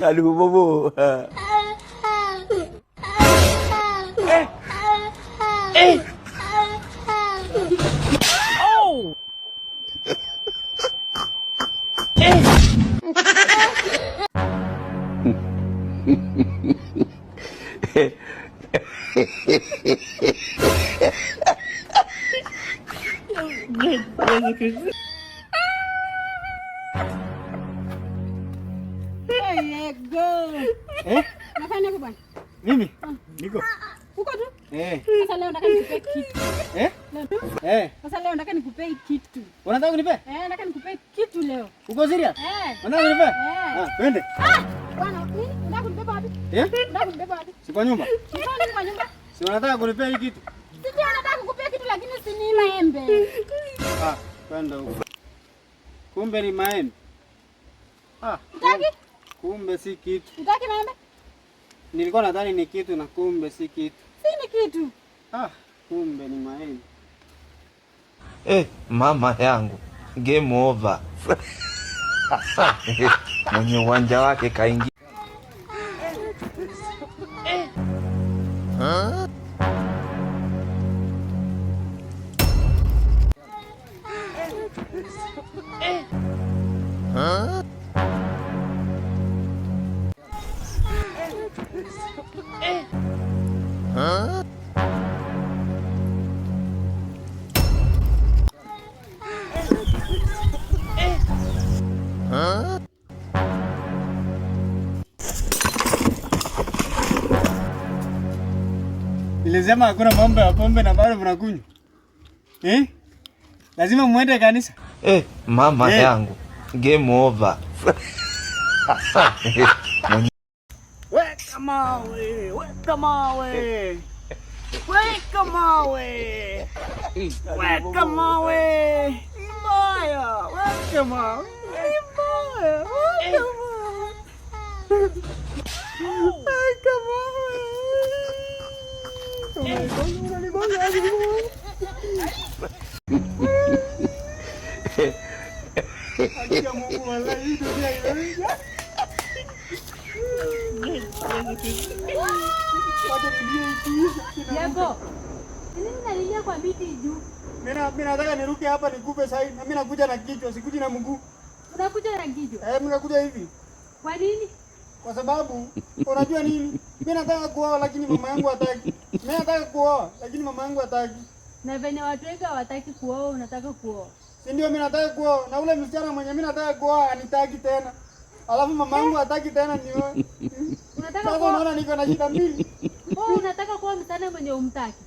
Aduh, Bobo. Oh. Nafanya nini bwana? Mimi? Niko. Uko tu? Sasa leo nataka nikupe kitu. Sasa leo nataka nikupe kitu. Unataka kunipe? Nataka nikupe kitu leo. Uko serious? Unataka kunipe? Twende. Bwana, nini? Unataka kunibeba wapi? Unataka kunibeba wapi? Si kwa nyumba. Si kwa nyumba. Si unataka kunipe hii kitu? Sisi nataka kukupa kitu lakini si ni maembe. Twende huko. Kumbe ni maembe. Utaki? Kumbe si kitu. Utaki maembe? Nilikuwa nadhani ni kitu na kumbe si kitu. Si ni kitu. Kumbe ni maembe. Mama yangu. Game over. Mwenye uwanja wake kaingia. Nilisema hakuna mambo ya pombe na bado mnakunywa. Lazima muende kanisa. Mama yangu. Game over. Weka mawe, weka mawe. Weka mawe. Weka mawe. Mbaya, weka mawe. Mbaya, weka mawe. Weka mawe. Yego. Nini nalilia kwa miti juu? Mimi nataka niruke hapa nikupe sasa hivi. Mimi nakuja na kichwa, sikuji na mguu. Unakuja na kichwa? Mimi nakuja hivi. Kwa nini? Kwa sababu unajua nini? Mimi nataka kuoa lakini mama yangu hataki. Mimi nataka kuoa lakini mama yangu hataki. Na venye watu wengi hawataki kuoa, unataka kuoa. Si ndio mimi nataka kuoa na ule msichana mwenye mimi nataka kuoa anitaki tena. Alafu mama yangu hataki tena nioe. Unataka kuoa? Unaona niko na shida mbili. Unataka kuoa msichana mwenye umtaki?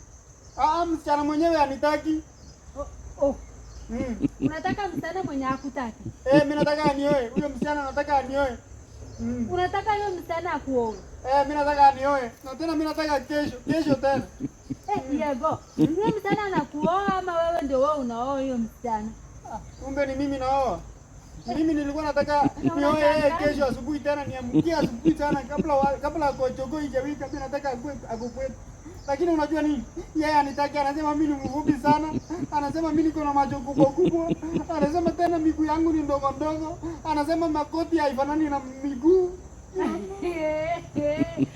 Msichana mwenyewe anitaki. Unataka msichana mwenye hakutaki? Mimi nataka anioe. Huyo msichana nataka anioe. Unataka hiyo msichana akuoe? Mimi nataka anioe. Na tena mimi nataka kesho tena. Yego. Huyo msichana anakuoa ama wewe ndio wewe unaoa hiyo msichana? Kumbe ni mimi naoa. Mimi nilikuwa nataka nioe kesho asubuhi tena niamkie asubuhi sana kabla kochogo ijawika mimi nataka akukwetu. Lakini unajua nini? Yeye anitaki, anasema mimi ni mfupi sana. Anasema mimi niko na macho kubwa. Anasema tena miguu yangu ni ndogo ndogo. Anasema makoti haifanani na miguu.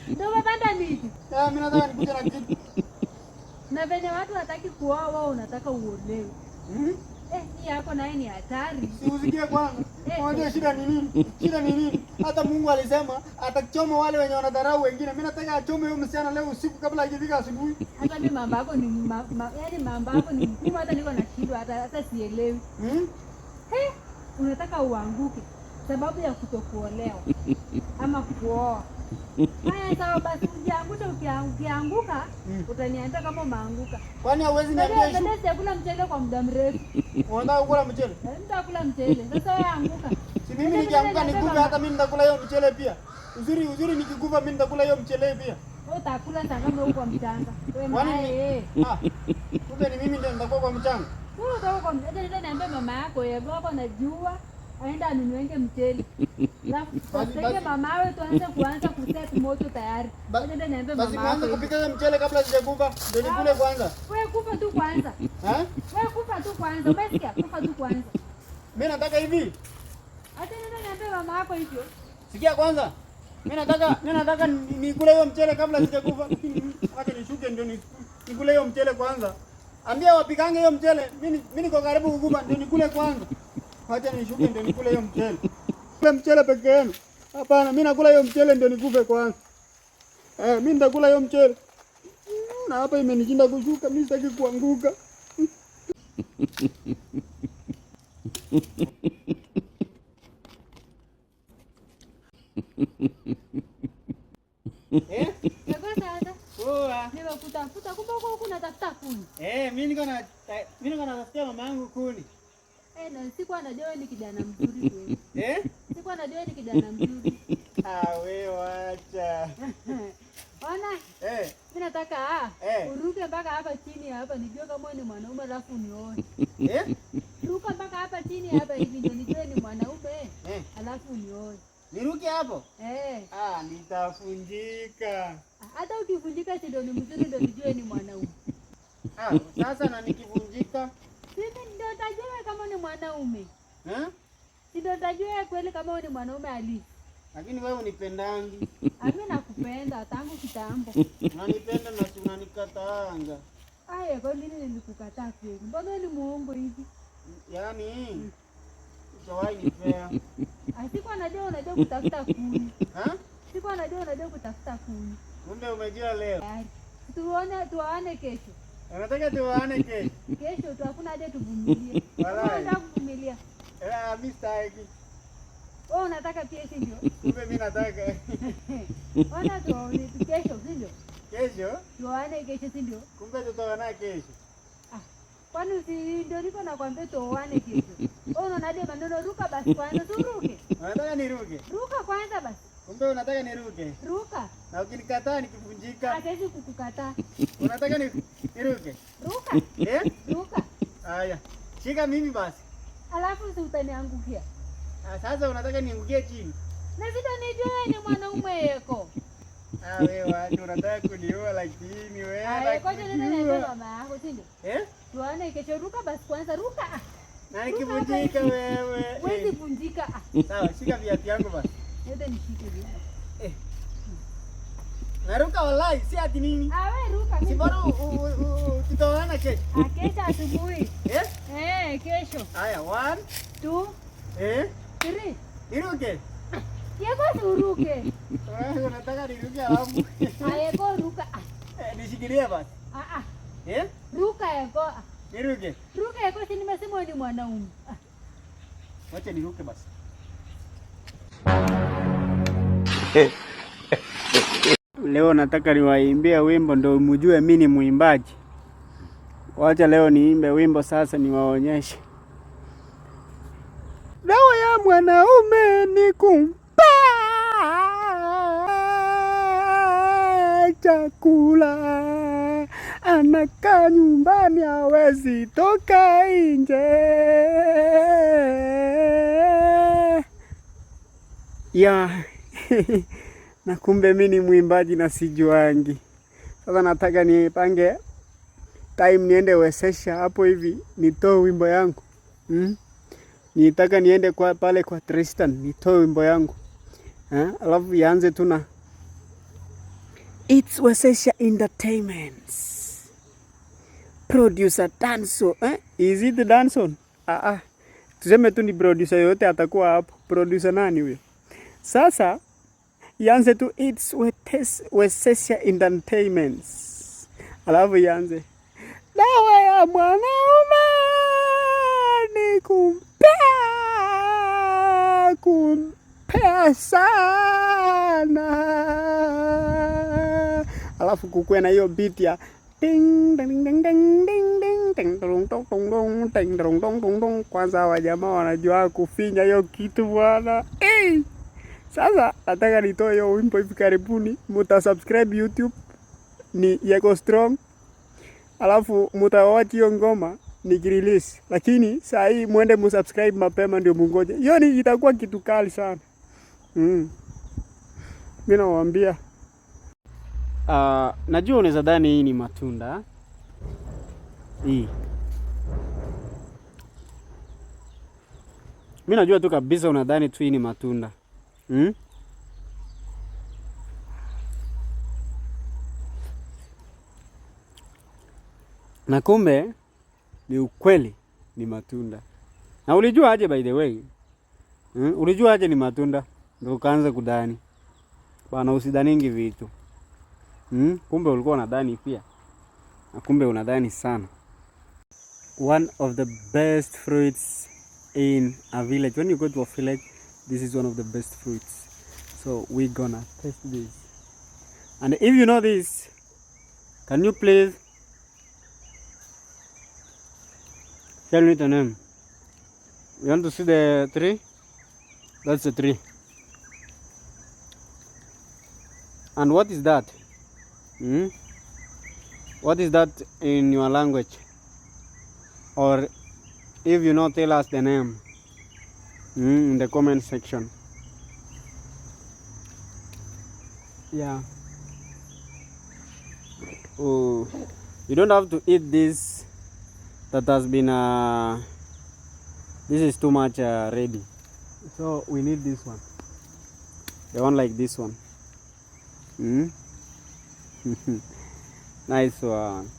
Ndio umepanda miti? Mimi nataka nikuje na kitu. Na venye watu hataki kuoa wewe unataka uolewe. Hii yako naye ni hatari. Si usikie kwanza. Unajua shida ni nini? Shida ni nini? Hata Mungu alisema atachoma wale wenye wanadharau wengine. Mimi nataka achome huyo msichana leo usiku kabla haijafika asubuhi. Hata mimi mambo yako ni yaani mambo yako ni mkuu, hata niko na shida hata sielewi. Unataka uanguke sababu ya kutokuolewa ama kuoa. Haya sawa basi ukianguka ukianguka utaniambia kama umeanguka. Kwani hauwezi niambia hivi? Ndio sitakula mchele kwa muda mrefu. Unataka kula mchele? Nitakula mchele. Sasa wewe anguka. Si mimi nikianguka nikufe hata mimi nitakula hiyo mchele pia. Uzuri nikikufa mimi nitakula hiyo mchele pia. Wewe utakula kama uko mchanga. Wewe kumbe ni mimi ndio nitakuwa kwa mchanga. Wewe utakuwa kwa mchanga. Ndio niambia mama yako yeye hapo anajua aenda anunuenge mchele. Sasa mama wewe tuanze kuset moto tayari. Nenda niambie mama. Basi kwanza kupika mchele kabla sijakufa. Ndio nikule kwanza. Wewe kufa tu kwanza. Wewe kufa tu kwanza. Umesikia? Kufa tu kwanza. Mimi nataka hivi. Hata nenda niambie mama yako hivyo. Sikia kwanza. Mimi nataka nikule hiyo mchele kabla sijakufa. Acha nishuke ndio nikule hiyo mchele kwanza. Ambia wapikange hiyo mchele. Mimi niko karibu kukufa ndio nikule kwanza. Acha nishuke ndio nikule hiyo mchele. Kula mchele peke yenu. Hapana, mimi nakula hiyo mchele ndio nikufe kwanza. Mimi nitakula hiyo mchele. Na hapa imenishinda kushuka, mimi sitaki kuanguka. Nimekutafuta kumbe huko unatafuta kuni. Mimi niko natafutia mama yangu kuni. Na sikuwa najua wewe ni kijana mzuri kweli. Sikuwa najua wewe ni kijana mzuri. Wewe acha. Ona? Mimi nataka uruke mpaka hapa chini hapa nijue kama ni mwanaume alafu nioe. Ruka mpaka hapa chini hapa hivi ndio nijue ni mwanaume. Alafu nioe. Niruke hapo? Nitafunjika. Hata ukivunjika ndio ni mzuri ndio nijue ni mwanaume. Sasa na nikivunjika? Sisi ndio tajua kama ni mwanaume. Ndio tajua kweli kama ni mwanaume halisi. Lakini wewe unipendangi. Mimi nakupenda tangu kitambo. Unanipenda na unanikataanga. Kwa nini nilikukataa kweli? Mbona ni muongo hivi? Yaani utawahi nipea. Sikuwa najua unajua kutafuta kuni. Sikuwa najua unajua kutafuta kuni. Kumbe umejua leo. Tuwaane kesho. Unataka tuwaane kesho? Kesho tu hakuna haja tuvumilie. Unataka kuvumilia? Mimi sitaki. Unataka pia si ndio? Kumbe mimi nataka. Ona tuone kesho si ndio? Kesho? Tuwaane kesho si ndio? Kumbe tutaona kesho. Kwani si ndio niko nakwambia tuwaane kesho. Unaona maneno ruka basi kwanza turuke. Unataka niruke? Ruka kwanza basi. Kumbe unataka niruke? Ruka. Na ukinikataa nikivunjika? Hataji kukukataa. Unataka niruke? Ruka. Ruka. Haya. Shika mimi basi. Alafu si utaniangukia. Sasa unataka niangukie chini? Na sita nijue ni mwanaume yako. Wewe wacha unataka kuniua lakini wewe. Kwa nini nenda mama yako si ndio? Tuone kesho ruka basi kwanza ruka. Na nikivunjika wewe. Wewe vunjika. Sawa, shika viatu yangu basi. Nenda nishike viatu. Naruka wallahi, si ati nini? Wewe ruka. Si bora tutaona kesho. Kesho asubuhi. Kesho. Haya, 1 2 3. Niruke. Yako uruke. Wewe unataka niruke alafu. Yako ruka. Nishikilie basi. Ruka yako. Niruke. Ruka yako si nimesema ni mwanaume. Wacha niruke basi. Leo nataka niwaimbie wimbo ndio mjue mimi ni mwimbaji. Wacha leo niimbe wimbo sasa niwaonyeshe. Dawa ya mwanaume ni kumpa chakula. Anakaa nyumbani hawezi toka nje. Na kumbe mimi ni mwimbaji na sijuangi. Sasa nataka nipange time niende Wesesha hapo hivi nitoe wimbo yangu. Nitaka niende pale kwa Tristan nitoe wimbo yangu. Alafu ianze tu na It's Wesesha Entertainments. Producer Danson. Is it Danson? Tuseme tu ni producer yote atakuwa hapo. Producer nani huyo? Sasa ianze tu It's Wesesha Entertainments. Alafu ianze dawa ya mwanaume ni kumpea sana. Alafu kukuwe na hiyo beat ya ding ding ding ding ding ding ding dong dong dong dong ding dong dong dong dong. Kwanza wajamaa wanajua kufinya hiyo kitu bwana. Sasa nataka nitoe hiyo wimbo hivi karibuni. Mutasubscribe YouTube ni Yeko Strong. Alafu mutawatch hiyo ngoma nikirelease. Lakini saa hii muende musubscribe mapema ndio mungoje. Hiyo ni itakuwa kitu kali sana. Mimi nawaambia najua unaweza dhani hii ni matunda. Hii. Mimi najua tu kabisa unadhani tu hii ni matunda. Na kumbe ni ukweli ni matunda. Na ulijua aje by the way? Ulijua aje ni matunda? Ndio ukaanza kudhani. Bana usidhaningi vitu. Kumbe ulikuwa unadhani pia. Na kumbe unadhani sana. One of the best fruits in a village. When you go to a village, this is one of the best fruits. So we're gonna taste this. And if you know this, can you please tell me the name? You want to see the tree? That's the tree. And what is that? What is that in your language? Or if you know, tell us the name in the comment section. Yeah. Oh, you don't have to eat this. That has been this is too much ready. So we need this one. The one like this one. Nice one.